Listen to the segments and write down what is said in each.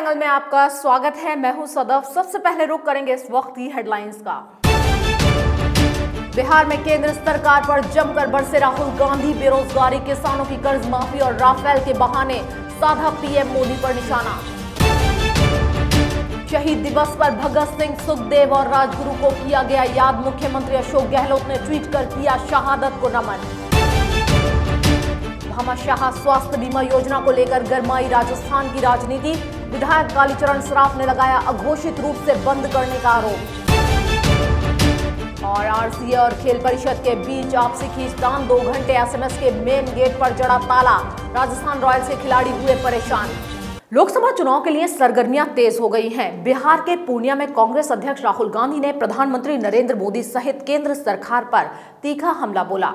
Angle में आपका स्वागत है। मैं हूं सदफ। सबसे पहले रुक करेंगे इस वक्त की हेडलाइंस का। बिहार में केंद्र सरकार पर जमकर बरसे राहुल गांधी। बेरोजगारी, किसानों की कर्ज माफी और राफेल के बहाने साधा पीएम मोदी पर निशाना। शहीद दिवस पर भगत सिंह, सुखदेव और राजगुरु को किया गया याद। मुख्यमंत्री अशोक गहलोत ने ट्वीट कर किया शहादत को नमन। भामाशाह स्वास्थ्य बीमा योजना को लेकर गरमाई राजस्थान की राजनीति। विधायक कालीचरण सराफ ने लगाया अघोषित रूप से बंद करने का आरोप। और आरसीए और खेल परिषद के बीच आपसी खींचतान। 2 घंटे एसएमएस के मेन गेट पर जड़ा ताला। राजस्थान रॉयल्स के खिलाड़ी हुए परेशान। लोकसभा चुनाव के लिए सरगर्मियां तेज हो गई हैं। बिहार के पूर्णिया में कांग्रेस अध्यक्ष राहुल गांधी ने प्रधानमंत्री नरेंद्र मोदी सहित केंद्र सरकार पर तीखा हमला बोला।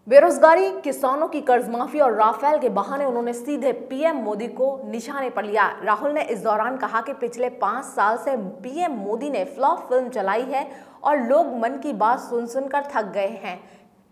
बेरोजगारी, किसानों की कर्ज माफी और राफेल के बहाने उन्होंने सीधे पीएम मोदी को निशाने पर लिया। राहुल ने इस दौरान कहा कि पिछले 5 साल से पीएम मोदी ने फ्लॉप फिल्म चलाई है और लोग मन की बात सुन सुनकर थक गए हैं।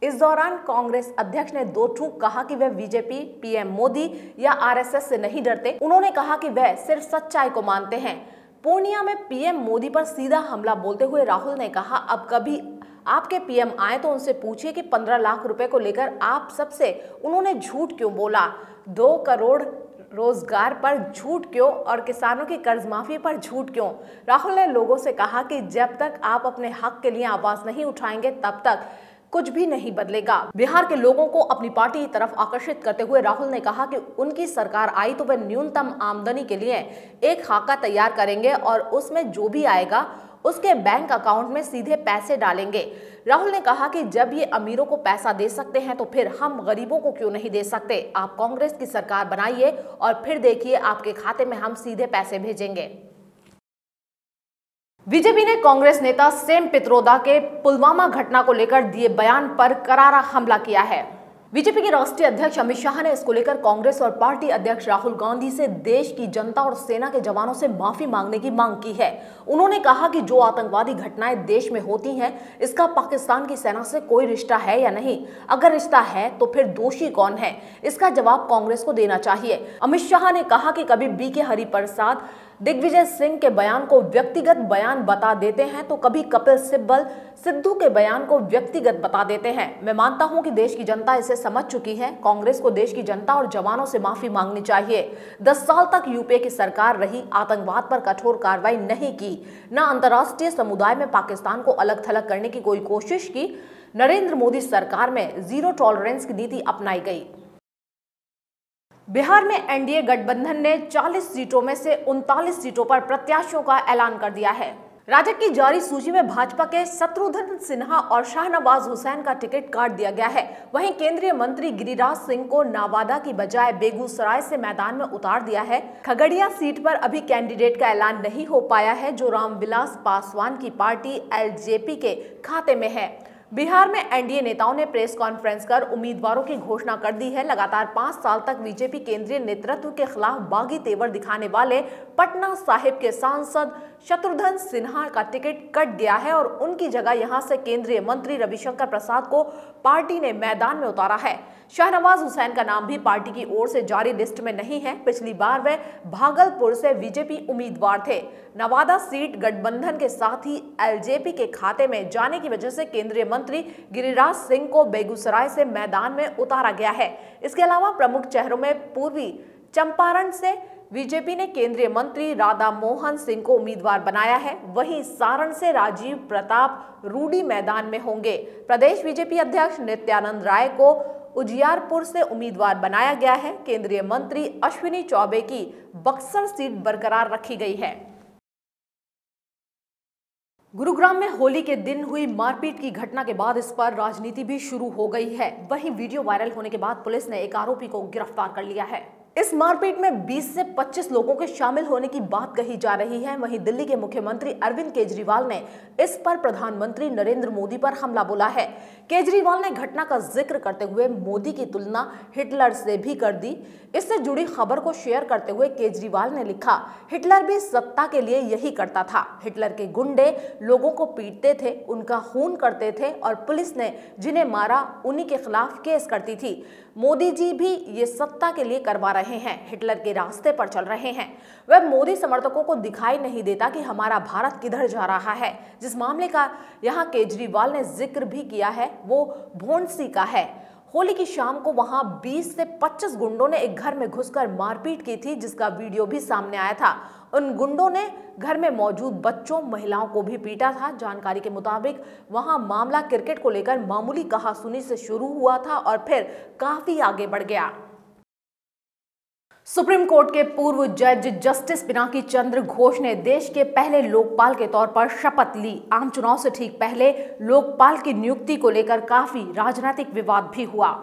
इस दौरान कांग्रेस अध्यक्ष ने 2 टूक कहा कि वह बीजेपी, पीएम मोदी या आरएसएस से नहीं डरते। उन्होंने कहा कि वह सिर्फ सच्चाई को मानते हैं। पूर्णिया में पीएम मोदी पर सीधा हमला बोलते हुए राहुल ने कहा, अब कभी आपके पीएम आए तो उनसे पूछिए कि 15 लाख रुपए को लेकर आप सबसे उन्होंने झूठ क्यों बोला, 2 करोड़ रोजगार पर झूठ क्यों और किसानों की कर्ज माफी पर झूठ क्यों। राहुल ने लोगों से कहा कि जब तक आप अपने हक के लिए आवाज नहीं उठाएंगे तब तक कुछ भी नहीं बदलेगा। बिहार के लोगों को अपनी पार्टी की तरफ आकर्षित करते हुए राहुल ने कहा कि उनकी सरकार आई तो वे न्यूनतम आमदनी के लिए एक खाका तैयार करेंगे और उसमें जो भी आएगा उसके बैंक अकाउंट में सीधे पैसे डालेंगे। राहुल ने कहा कि जब ये अमीरों को पैसा दे सकते हैं तो फिर हम गरीबों को क्यों नहीं दे सकते। आप कांग्रेस की सरकार बनाइए और फिर देखिए आपके खाते में हम सीधे पैसे भेजेंगे। बीजेपी ने कांग्रेस नेता सेम पित्रोदा के पुलवामा घटना को लेकर दिए बयान पर करारा हमला किया है। बीजेपी के राष्ट्रीय अध्यक्ष अमित शाह ने इसको लेकर कांग्रेस और पार्टी अध्यक्ष राहुल गांधी से देश की जनता और सेना के जवानों से माफी मांगने की मांग की है। उन्होंने कहा कि जो आतंकवादी घटनाएं देश में होती हैं, इसका पाकिस्तान की सेना से कोई रिश्ता है या नहीं। अगर रिश्ता है तो फिर दोषी कौन है, इसका जवाब कांग्रेस को देना चाहिए। अमित शाह ने कहा कि कभी बीके हरिप्रसाद दिग्विजय सिंह के बयान को व्यक्तिगत बयान बता देते हैं तो कभी कपिल सिब्बल सिद्धू के बयान को व्यक्तिगत बता देते हैं। मैं मानता हूं कि देश की जनता इसे समझ चुकी है। कांग्रेस को देश की जनता और जवानों से माफी मांगनी चाहिए। 10 साल तक यूपीए की सरकार रही, आतंकवाद पर कठोर कार्रवाई नहीं की, न अंतर्राष्ट्रीय समुदाय में पाकिस्तान को अलग थलग करने की कोई कोशिश की। नरेंद्र मोदी सरकार में जीरो टॉलरेंस की नीति अपनाई गई। बिहार में एनडीए गठबंधन ने 40 सीटों में से 39 सीटों पर प्रत्याशियों का ऐलान कर दिया है। राजग की जारी सूची में भाजपा के शत्रुघ्न सिन्हा और शाहनवाज हुसैन का टिकट काट दिया गया है। वहीं केंद्रीय मंत्री गिरिराज सिंह को नवादा की बजाय बेगूसराय से मैदान में उतार दिया है। खगड़िया सीट पर अभी कैंडिडेट का ऐलान नहीं हो पाया है, जो रामविलास पासवान की पार्टी एलजेपी के खाते में है। बिहार में एनडीए नेताओं ने प्रेस कॉन्फ्रेंस कर उम्मीदवारों की घोषणा कर दी है। लगातार 5 साल तक बीजेपी केंद्रीय नेतृत्व के खिलाफ बागी तेवर दिखाने वाले पटना साहिब के सांसद शत्रुघ्न सिन्हा का टिकट कट गया है और उनकी जगह यहां से केंद्रीय मंत्री रविशंकर प्रसाद को पार्टी ने मैदान में उतारा है। शाहनवाज हुसैन का नाम भी पार्टी की ओर से जारी लिस्ट में नहीं है। पिछली बार वे भागलपुर से बीजेपी उम्मीदवार थे। नवादा सीट गठबंधन के साथ ही एलजेपी के खाते में जाने की वजह से केंद्रीय मंत्री गिरिराज सिंह को बेगूसराय से मैदान में उतारा गया है। इसके अलावा प्रमुख चेहरों में पूर्वी चंपारण से बीजेपी ने केंद्रीय मंत्री राधा मोहन सिंह को उम्मीदवार बनाया है। वहीं सारण से राजीव प्रताप रूडी मैदान में होंगे। प्रदेश बीजेपी अध्यक्ष नित्यानंद राय को उजियारपुर से उम्मीदवार बनाया गया है। केंद्रीय मंत्री अश्विनी चौबे की बक्सर सीट बरकरार रखी गई है। गुरुग्राम में होली के दिन हुई मारपीट की घटना के बाद इस पर राजनीति भी शुरू हो गई है। वहीं वीडियो वायरल होने के बाद पुलिस ने एक आरोपी को गिरफ्तार कर लिया है। इस मारपीट में 20 से 25 लोगों के शामिल होने की बात कही जा रही है। वहीं दिल्ली के मुख्यमंत्री अरविंद केजरीवाल ने इस पर प्रधानमंत्री नरेंद्र मोदी पर हमला बोला है। केजरीवाल ने घटना का जिक्र करते हुए मोदी की तुलना हिटलर से भी कर दी। इससे जुड़ी खबर को शेयर करते हुए केजरीवाल ने लिखा, हिटलर भी सत्ता के लिए यही करता था। हिटलर के गुंडे लोगों को पीटते थे, उनका खून करते थे और पुलिस ने जिन्हें मारा उन्हीं के खिलाफ केस करती थी। मोदी जी भी ये सत्ता के लिए करवा रहे रहे हैं, हिटलर के रास्ते पर चल रहे हैं। वह मोदी समर्थकों को दिखाई नहीं देता कि हमारा भारत किधर जा रहा है। जिस मामले का यहाँ केजरीवाल ने जिक्र भी किया है वो भोंडसी का है। होली की शाम को वहां 20 से 25 गुंडों ने एक घर में घुसकर मारपीट की थी, जिसका वीडियो भी सामने आया था। उन गुंडों ने घर में मौजूद बच्चों, महिलाओं को भी पीटा था। जानकारी के मुताबिक वहां मामला क्रिकेट को लेकर मामूली कहासुनी से शुरू हुआ था और फिर काफी आगे बढ़ गया। सुप्रीम कोर्ट के पूर्व जज जस्टिस पिनाकी चंद्र घोष ने देश के पहले लोकपाल के तौर पर शपथ ली। आम चुनाव से ठीक पहले लोकपाल की नियुक्ति को लेकर काफी राजनीतिक विवाद भी हुआ।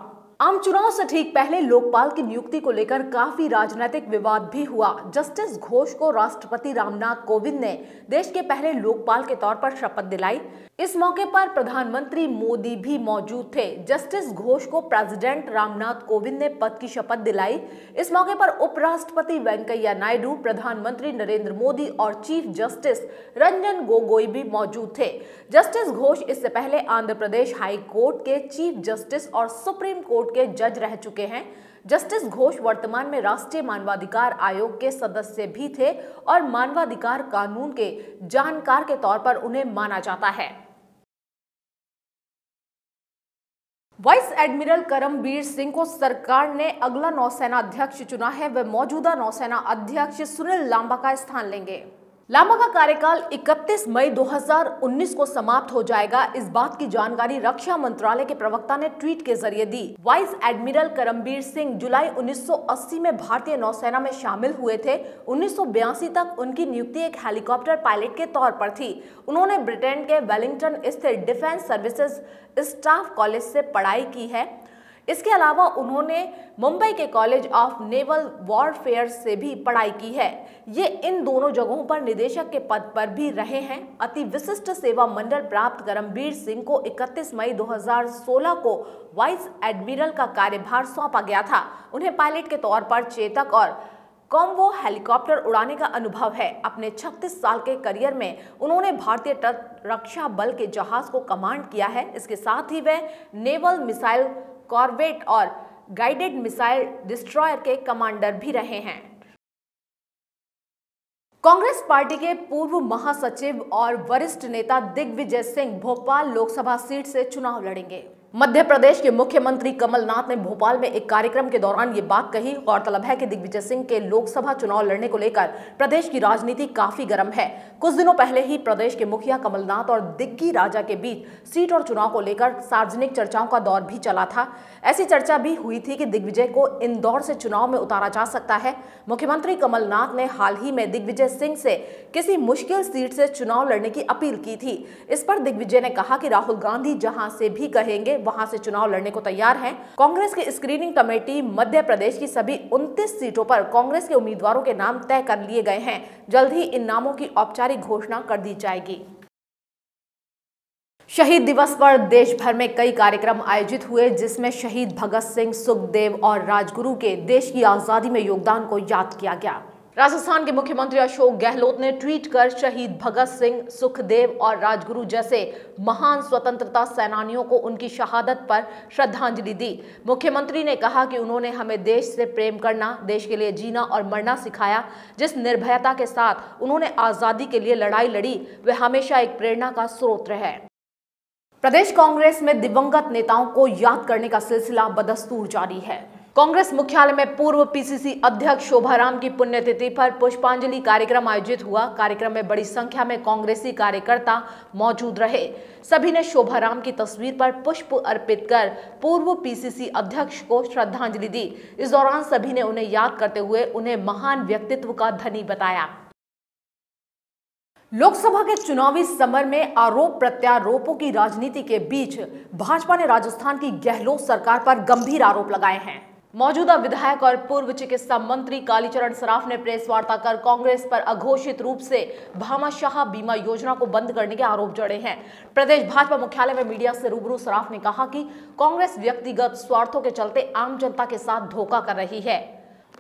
आम चुनाव से ठीक पहले लोकपाल की नियुक्ति को लेकर काफी राजनीतिक विवाद भी हुआ। जस्टिस घोष को राष्ट्रपति रामनाथ कोविंद ने देश के पहले लोकपाल के तौर पर शपथ दिलाई। इस मौके पर प्रधानमंत्री मोदी भी मौजूद थे। जस्टिस घोष को प्रेसिडेंट रामनाथ कोविंद ने पद की शपथ दिलाई। इस मौके पर उपराष्ट्रपति वेंकैया नायडू, प्रधानमंत्री नरेंद्र मोदी और चीफ जस्टिस रंजन गोगोई भी मौजूद थे। जस्टिस घोष इससे पहले आंध्र प्रदेश हाई कोर्ट के चीफ जस्टिस और सुप्रीम कोर्ट के जज रह चुके हैं। जस्टिस घोष वर्तमान में राष्ट्रीय मानवाधिकार आयोग के सदस्य भी थे और मानवाधिकार कानून के जानकार के तौर पर उन्हें माना जाता है। वाइस एडमिरल करमबीर सिंह को सरकार ने अगला नौसेना अध्यक्ष चुना है। वह मौजूदा नौसेना अध्यक्ष सुनील लांबा का स्थान लेंगे। लांबा का कार्यकाल 31 मई 2019 को समाप्त हो जाएगा। इस बात की जानकारी रक्षा मंत्रालय के प्रवक्ता ने ट्वीट के जरिए दी। वाइस एडमिरल करमबीर सिंह जुलाई 1980 में भारतीय नौसेना में शामिल हुए थे। 1982 तक उनकी नियुक्ति एक हेलीकॉप्टर पायलट के तौर पर थी। उन्होंने ब्रिटेन के वेलिंगटन स्थित डिफेंस सर्विसेज स्टाफ कॉलेज से पढ़ाई की है। इसके अलावा उन्होंने मुंबई के कॉलेज ऑफ नेवल वॉरफेयर से भी पढ़ाई की है। ये इन दोनों जगहों पर निदेशक के पद पर भी रहे हैं। अति विशिष्ट सेवा मंडल प्राप्त करमबीर सिंह को 31 मई 2016 को वाइस एडमिरल का कार्यभार सौंपा गया था। उन्हें पायलट के तौर पर चेतक और कॉम्बो हेलीकॉप्टर उड़ाने का अनुभव है। अपने 36 साल के करियर में उन्होंने भारतीय तट रक्षा बल के जहाज को कमांड किया है। इसके साथ ही वे नेवल मिसाइल कॉर्वेट और गाइडेड मिसाइल डिस्ट्रॉयर के कमांडर भी रहे हैं। कांग्रेस पार्टी के पूर्व महासचिव और वरिष्ठ नेता दिग्विजय सिंह भोपाल लोकसभा सीट से चुनाव लड़ेंगे। मध्य प्रदेश के मुख्यमंत्री कमलनाथ ने भोपाल में एक कार्यक्रम के दौरान ये बात कही। गौरतलब है कि दिग्विजय सिंह के लोकसभा चुनाव लड़ने को लेकर प्रदेश की राजनीति काफी गर्म है। कुछ दिनों पहले ही प्रदेश के मुखिया कमलनाथ और दिग्गी राजा के बीच सीट और चुनाव को लेकर सार्वजनिक चर्चाओं का दौर भी चला था। ऐसी चर्चा भी हुई थी कि दिग्विजय को इंदौर से चुनाव में उतारा जा सकता है। मुख्यमंत्री कमलनाथ ने हाल ही में दिग्विजय सिंह से किसी मुश्किल सीट से चुनाव लड़ने की अपील की थी। इस पर दिग्विजय ने कहा कि राहुल गांधी जहां से भी कहेंगे वहां से चुनाव लड़ने को तैयार हैं। कांग्रेस की स्क्रीनिंग कमेटी मध्य प्रदेश की सभी 29 सीटों पर कांग्रेस के उम्मीदवारों के नाम तय कर लिए गए हैं। जल्द ही इन नामों की औपचारिक घोषणा कर दी जाएगी। शहीद दिवस पर देश भर में कई कार्यक्रम आयोजित हुए, जिसमें शहीद भगत सिंह, सुखदेव और राजगुरु के देश की आजादी में योगदान को याद किया गया। राजस्थान के मुख्यमंत्री अशोक गहलोत ने ट्वीट कर शहीद भगत सिंह, सुखदेव और राजगुरु जैसे महान स्वतंत्रता सेनानियों को उनकी शहादत पर श्रद्धांजलि दी। मुख्यमंत्री ने कहा कि उन्होंने हमें देश से प्रेम करना, देश के लिए जीना और मरना सिखाया। जिस निर्भयता के साथ उन्होंने आजादी के लिए लड़ाई लड़ी, वह हमेशा एक प्रेरणा का स्रोत है। प्रदेश कांग्रेस में दिवंगत नेताओं को याद करने का सिलसिला बदस्तूर जारी है। कांग्रेस मुख्यालय में पूर्व पीसीसी अध्यक्ष शोभाराम की पुण्यतिथि पर पुष्पांजलि कार्यक्रम आयोजित हुआ। कार्यक्रम में बड़ी संख्या में कांग्रेसी कार्यकर्ता मौजूद रहे। सभी ने शोभाराम की तस्वीर पर पुष्प अर्पित कर पूर्व पीसीसी अध्यक्ष को श्रद्धांजलि दी। इस दौरान सभी ने उन्हें याद करते हुए उन्हें महान व्यक्तित्व का धनी बताया। लोकसभा के चुनावी समर में आरोप प्रत्यारोपों की राजनीति के बीच भाजपा ने राजस्थान की गहलोत सरकार पर गंभीर आरोप लगाए हैं। मौजूदा विधायक और पूर्व चिकित्सा मंत्री कालीचरण सराफ ने प्रेस वार्ता कर कांग्रेस पर अघोषित रूप से भामाशाह बीमा योजना को बंद करने के आरोप जड़े हैं। प्रदेश भाजपा मुख्यालय में मीडिया से रूबरू सराफ ने कहा कि कांग्रेस व्यक्तिगत स्वार्थों के चलते आम जनता के साथ धोखा कर रही है।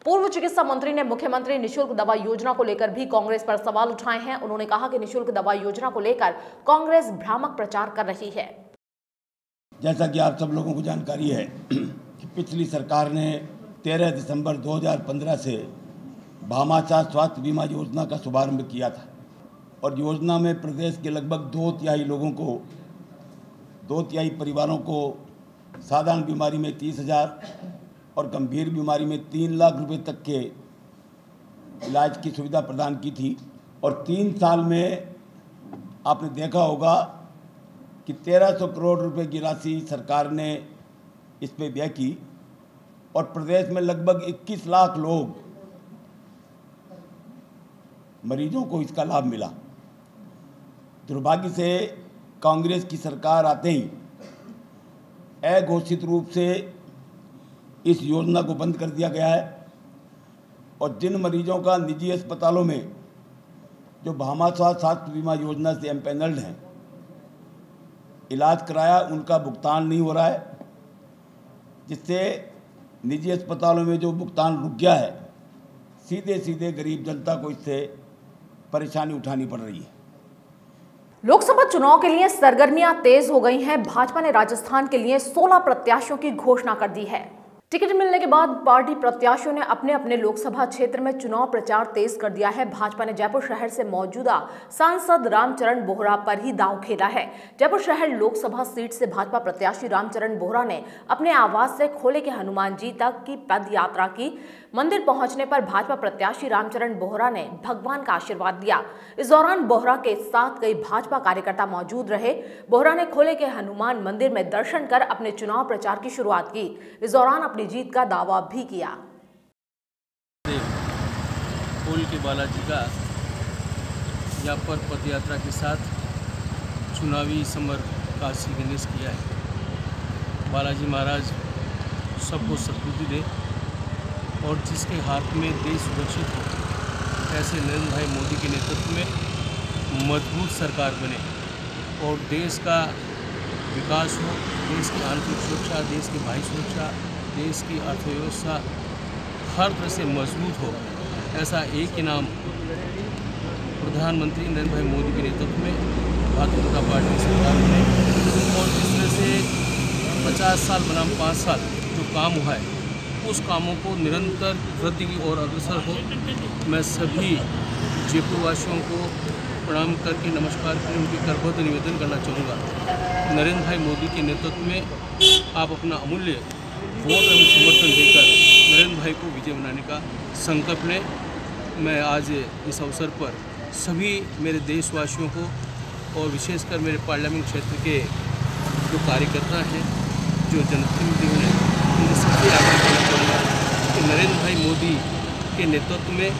पूर्व चिकित्सा मंत्री ने मुख्यमंत्री निःशुल्क दवा योजना को लेकर भी कांग्रेस पर सवाल उठाए हैं। उन्होंने कहा कि निःशुल्क दवा योजना को लेकर कांग्रेस भ्रामक प्रचार कर रही है। जैसा कि आप सब लोगों को जानकारी है कि पिछली सरकार ने 13 दिसंबर 2015 से भामाशाह स्वास्थ्य बीमा योजना का शुभारंभ किया था और योजना में प्रदेश के लगभग 2/3 परिवारों को साधारण बीमारी में 30,000 और गंभीर बीमारी में 3 लाख रुपए तक के इलाज की सुविधा प्रदान की थी। और 3 साल में आपने देखा होगा कि 1300 करोड़ रुपए की राशि सरकार ने इस पे व्यय की और प्रदेश में लगभग 21 लाख लोग मरीजों को इसका लाभ मिला। दुर्भाग्य से कांग्रेस की सरकार आते ही अघोषित रूप से इस योजना को बंद कर दिया गया है और जिन मरीजों का निजी अस्पतालों में जो भामाशाह स्वास्थ्य बीमा योजना से एम्पैनल्ड हैं इलाज कराया, उनका भुगतान नहीं हो रहा है, जिससे निजी अस्पतालों में जो भुगतान रुक गया है, सीधे सीधे गरीब जनता को इससे परेशानी उठानी पड़ रही है। लोकसभा चुनाव के लिए सरगर्मियां तेज हो गई हैं। भाजपा ने राजस्थान के लिए 16 प्रत्याशियों की घोषणा कर दी है। टिकट मिलने के बाद पार्टी प्रत्याशियों ने अपने अपने लोकसभा क्षेत्र में चुनाव प्रचार तेज कर दिया है। भाजपा ने जयपुर शहर से मौजूदा सांसद रामचरण बोहरा पर ही दांव खेला है। जयपुर शहर लोकसभा सीट से भाजपा प्रत्याशी रामचरण बोहरा ने अपने आवास से खोले के हनुमान जी तक की पद यात्रा की। मंदिर पहुंचने पर भाजपा प्रत्याशी रामचरण बोहरा ने भगवान का आशीर्वाद दिया। इस दौरान बोहरा के साथ कई भाजपा कार्यकर्ता मौजूद रहे। बोहरा ने खोले के हनुमान मंदिर में दर्शन कर अपने चुनाव प्रचार की शुरुआत की। इस दौरान अपनी जीत का दावा भी किया। खोल के बालाजी का यहाँ पर पद यात्रा के साथ चुनावी समर का गणेश किया है। बालाजी महाराज सबको सद्बुद्धि दे और जिसके हाथ में देश सुरक्षित हो, ऐसे नरेंद्र भाई मोदी के नेतृत्व में मजबूत सरकार बने और देश का विकास हो, देश की आंतरिक सुरक्षा, देश की बाह्य सुरक्षा, देश की अर्थव्यवस्था हर तरह से मजबूत हो, ऐसा एक ही नाम प्रधानमंत्री नरेंद्र भाई मोदी के नेतृत्व में भारतीय जनता पार्टी सरकार बने और जिस तरह से 50 साल बनाम 5 साल जो काम हुआ है उस कामों को निरंतर वृद्धि की ओर अग्रसर हो। मैं सभी जयपुर वासियों को प्रणाम करके नमस्कार करके उनकी करबद्ध निवेदन करना चाहूँगा। नरेंद्र भाई मोदी के नेतृत्व में आप अपना अमूल्य वोट एवं समर्थन देकर नरेंद्र भाई को विजय बनाने का संकल्प लें। मैं आज इस अवसर पर सभी मेरे देशवासियों को और विशेषकर मेरे पार्लियामेंट क्षेत्र के जो कार्यकर्ता हैं, जो जनप्रतिनिधि हैं, उनसे सभी आग्रह करना चाहूँगा कि नरेंद्र भाई मोदी के नेतृत्व में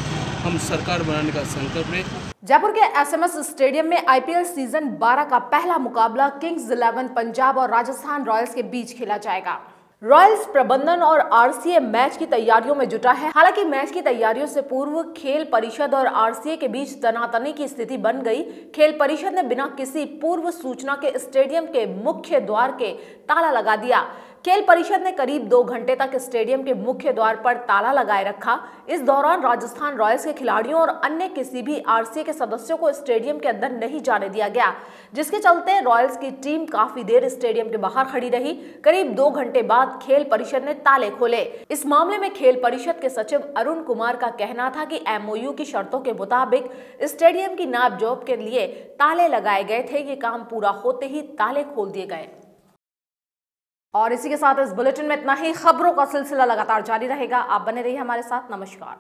हम सरकार बनाने का संकल्प लें। जयपुर के एसएमएस स्टेडियम में आईपीएल सीजन 12 का पहला मुकाबला किंग्स 11 पंजाब और राजस्थान रॉयल्स के बीच खेला जाएगा। रॉयल्स प्रबंधन और आरसीए मैच की तैयारियों में जुटा है। हालांकि मैच की तैयारियों से पूर्व खेल परिषद और आरसीए के बीच तनातनी की स्थिति बन गई। खेल परिषद ने बिना किसी पूर्व सूचना के स्टेडियम के मुख्य द्वार के ताला लगा दिया। खेल परिषद ने करीब 2 घंटे तक स्टेडियम के मुख्य द्वार पर ताला लगाए रखा। इस दौरान राजस्थान रॉयल्स के खिलाड़ियों और अन्य किसी भी आरसीए के सदस्यों को स्टेडियम के अंदर नहीं जाने दिया गया, जिसके चलते रॉयल्स की टीम काफी देर स्टेडियम के बाहर खड़ी रही। करीब 2 घंटे बाद खेल परिषद ने ताले खोले। इस मामले में खेल परिषद के सचिव अरुण कुमार का कहना था कि एमओयू की शर्तों के मुताबिक स्टेडियम की नाप जोख के लिए ताले लगाए गए थे। ये काम पूरा होते ही ताले खोल दिए गए। और इसी के साथ इस बुलेटिन में इतना ही। खबरों का सिलसिला लगातार जारी रहेगा। आप बने रहिए हमारे साथ। नमस्कार।